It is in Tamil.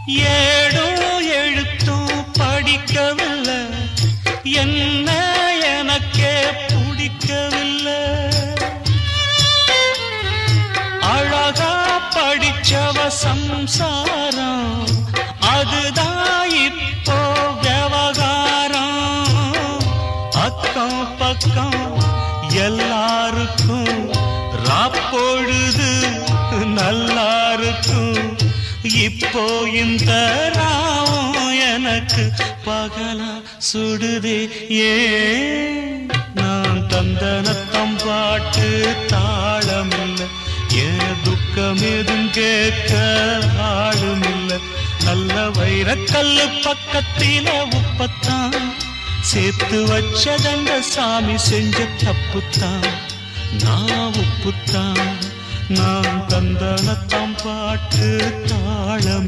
ஏடும் எழுத்தும் படிக்கவில்லை, என்ன எனக்கே பிடிக்கவில்லை. அழகா படிச்சவ சம்சாரம், அதுதான் இப்போ விவகாரம். அக்கம் பக்கம் எல்லாருக்கும் ராப்பொழுது நல்லா இருக்கும். இப்போ இந்த ராவம் எனக்கு பகலா சுடுதே. ஏன் நான் தந்தனத்தம் பாட்டு தாளமில்லை, ஏன் துக்கம் எதுவும் கேட்க ஆளுமில்லை. நல்ல வைரக்கல்லு பக்கத்தில உப்பத்தான் சேர்த்து வச்சதங்க சாமி செஞ்ச தப்புத்தான். நான் உப்புத்தான், நான் தந்தனத்தம் பாட்டு தாளம்.